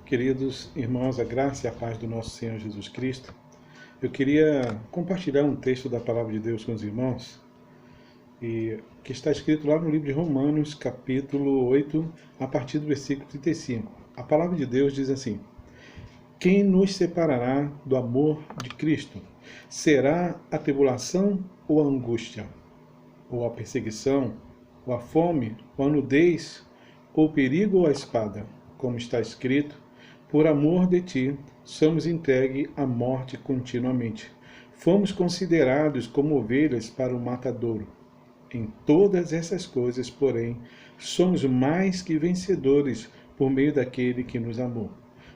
Queridos irmãos, a graça e a paz do nosso Senhor Jesus Cristo. Eu queria compartilhar um texto da Palavra de Deus com os irmãos, que está escrito lá no livro de Romanos, capítulo 8, a partir do versículo 35. A Palavra de Deus diz assim: Quem nos separará do amor de Cristo? Será a tribulação ou a angústia? Ou a perseguição? Ou a fome? Ou a nudez? Ou o perigo ou a espada? Como está escrito: por amor de ti, somos entregues à morte continuamente. Fomos considerados como ovelhas para o matadouro. Em todas essas coisas, porém, somos mais que vencedores por meio daquele que nos amou.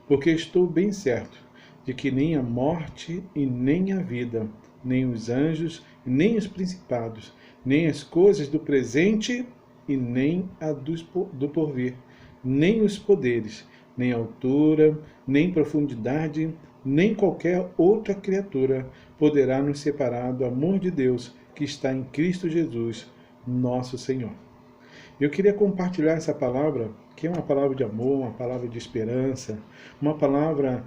Porque estou bem certo de que nem a morte e nem a vida, nem os anjos, nem os principados, nem as coisas do presente e nem a do porvir, nem os poderes, nem altura, nem profundidade, nem qualquer outra criatura poderá nos separar do amor de Deus que está em Cristo Jesus, nosso Senhor. Eu queria compartilhar essa palavra, que é uma palavra de amor, uma palavra de esperança, uma palavra,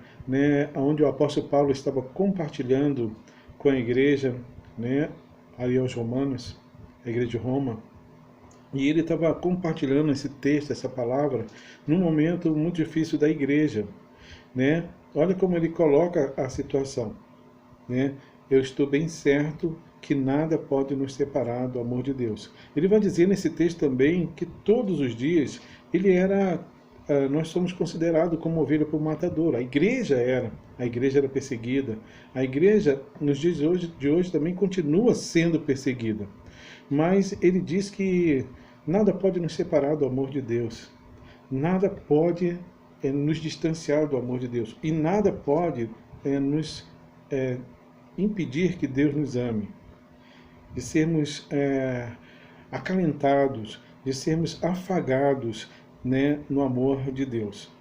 onde o apóstolo Paulo estava compartilhando com a igreja, ali aos Romanos, a igreja de Roma. E ele estava compartilhando esse texto, essa palavra, num momento muito difícil da igreja. Olha como ele coloca a situação. Eu estou bem certo que nada pode nos separar do amor de Deus. Ele vai dizer nesse texto também que todos os dias nós somos considerados como ovelha por matador. A igreja era perseguida. A igreja, nos dias de hoje também continua sendo perseguida. Mas ele diz que nada pode nos separar do amor de Deus. Nada pode nos distanciar do amor de Deus. E nada pode nos impedir que Deus nos ame. De sermos acalentados, de sermos afagados no amor de Deus.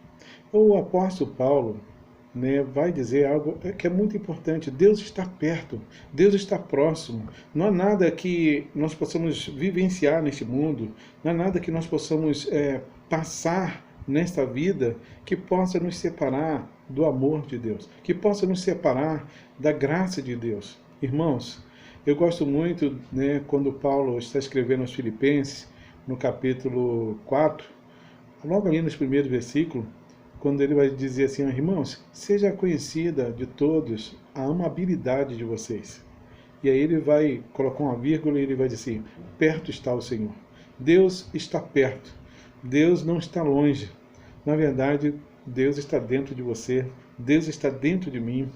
O apóstolo Paulo vai dizer algo que é muito importante. Deus está perto, Deus está próximo. Não há nada que nós possamos vivenciar neste mundo, não há nada que nós possamos passar nesta vida que possa nos separar do amor de Deus, que possa nos separar da graça de Deus. Irmãos, eu gosto muito quando Paulo está escrevendo aos Filipenses, no capítulo 4, logo ali nos primeiros versículos, quando ele vai dizer assim: irmãos, seja conhecida de todos a amabilidade de vocês. E aí ele vai colocar uma vírgula e ele vai dizer assim: perto está o Senhor. Deus está perto. Deus não está longe. Na verdade, Deus está dentro de você. Deus está dentro de mim.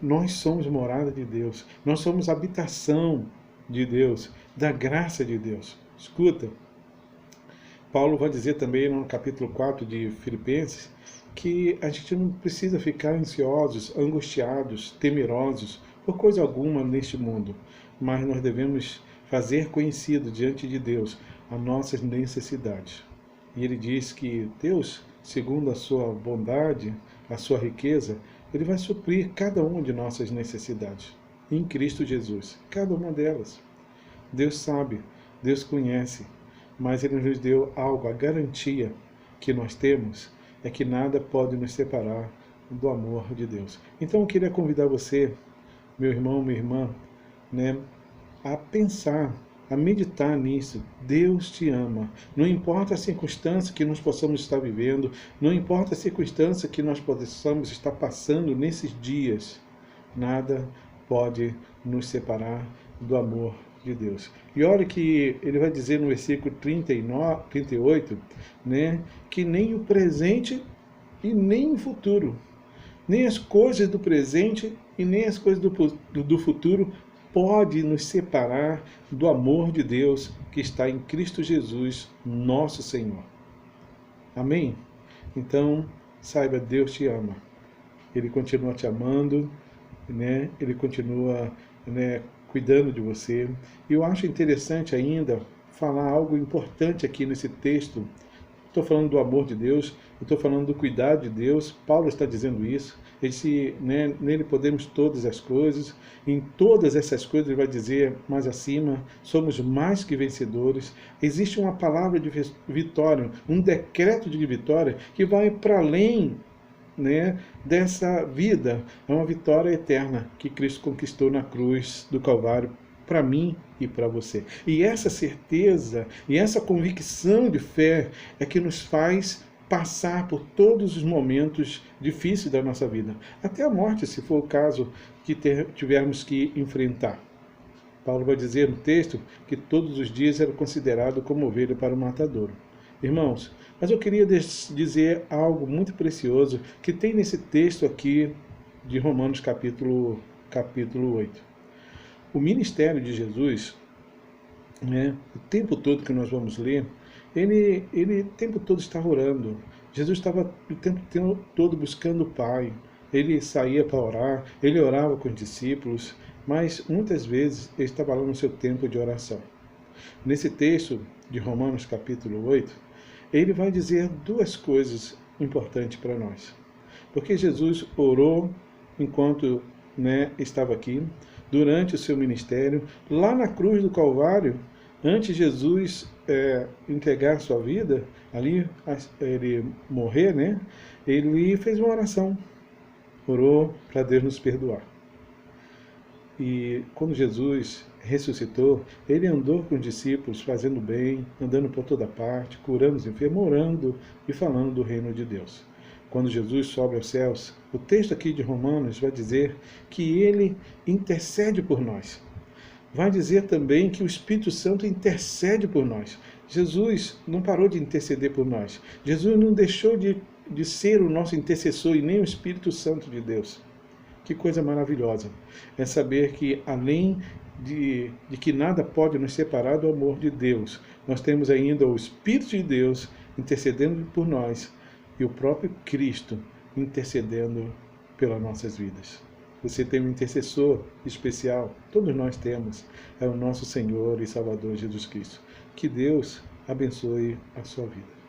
Nós somos morada de Deus. Nós somos habitação de Deus, da graça de Deus. Escuta. Paulo vai dizer também no capítulo 4 de Filipenses que a gente não precisa ficar ansiosos, angustiados, temerosos por coisa alguma neste mundo, mas nós devemos fazer conhecido diante de Deus as nossas necessidades. E ele diz que Deus, segundo a sua bondade, a sua riqueza, ele vai suprir cada uma de nossas necessidades em Cristo Jesus, cada uma delas. Deus sabe, Deus conhece, mas ele nos deu algo, a garantia que nós temos é que nada pode nos separar do amor de Deus. Então eu queria convidar você, meu irmão, minha irmã, a pensar, a meditar nisso. Deus te ama. Não importa a circunstância que nós possamos estar vivendo, não importa a circunstância que nós possamos estar passando nesses dias, nada pode nos separar do amor de Deus. E olha que ele vai dizer no versículo 38, que nem o presente e nem o futuro, nem as coisas do presente e nem as coisas do futuro pode nos separar do amor de Deus que está em Cristo Jesus, nosso Senhor. Amém? Então, saiba, Deus te ama. Ele continua te amando, Ele continua cuidando de você. E eu acho interessante ainda falar algo importante aqui nesse texto, estou falando do amor de Deus, eu estou falando do cuidado de Deus. Paulo está dizendo isso. Ele disse, né, nele podemos todas as coisas. Em todas essas coisas ele vai dizer mais acima, somos mais que vencedores. Existe uma palavra de vitória, um decreto de vitória que vai para além, né, dessa vida. É uma vitória eterna que Cristo conquistou na cruz do Calvário para mim e para você. E essa certeza e essa convicção de fé é que nos faz passar por todos os momentos difíceis da nossa vida, até a morte, se for o caso que tivermos que enfrentar. Paulo vai dizer no texto que todos os dias era considerado como ovelha para o matadouro. Irmãos, mas eu queria dizer algo muito precioso que tem nesse texto aqui de Romanos capítulo 8. O ministério de Jesus, né, o tempo todo que nós vamos ler, ele o tempo todo estava orando. Jesus estava o tempo todo buscando o Pai. Ele saía para orar, ele orava com os discípulos, mas muitas vezes ele estava lá no seu tempo de oração. Nesse texto de Romanos capítulo 8, ele vai dizer duas coisas importantes para nós. Porque Jesus orou enquanto, né, estava aqui, durante o seu ministério, lá na cruz do Calvário, antes de Jesus entregar sua vida, ali ele morrer, né, ele fez uma oração, orou para Deus nos perdoar. E quando Jesus ressuscitou, ele andou com os discípulos fazendo bem, andando por toda parte, curando os enfermos, orando e falando do reino de Deus. Quando Jesus sobe aos céus, o texto aqui de Romanos vai dizer que ele intercede por nós. Vai dizer também que o Espírito Santo intercede por nós. Jesus não parou de interceder por nós. Jesus não deixou de ser o nosso intercessor e nem o Espírito Santo de Deus. Que coisa maravilhosa é saber que, além de que nada pode nos separar do amor de Deus, nós temos ainda o Espírito de Deus intercedendo por nós e o próprio Cristo intercedendo pelas nossas vidas. Você tem um intercessor especial, todos nós temos, é o nosso Senhor e Salvador Jesus Cristo. Que Deus abençoe a sua vida.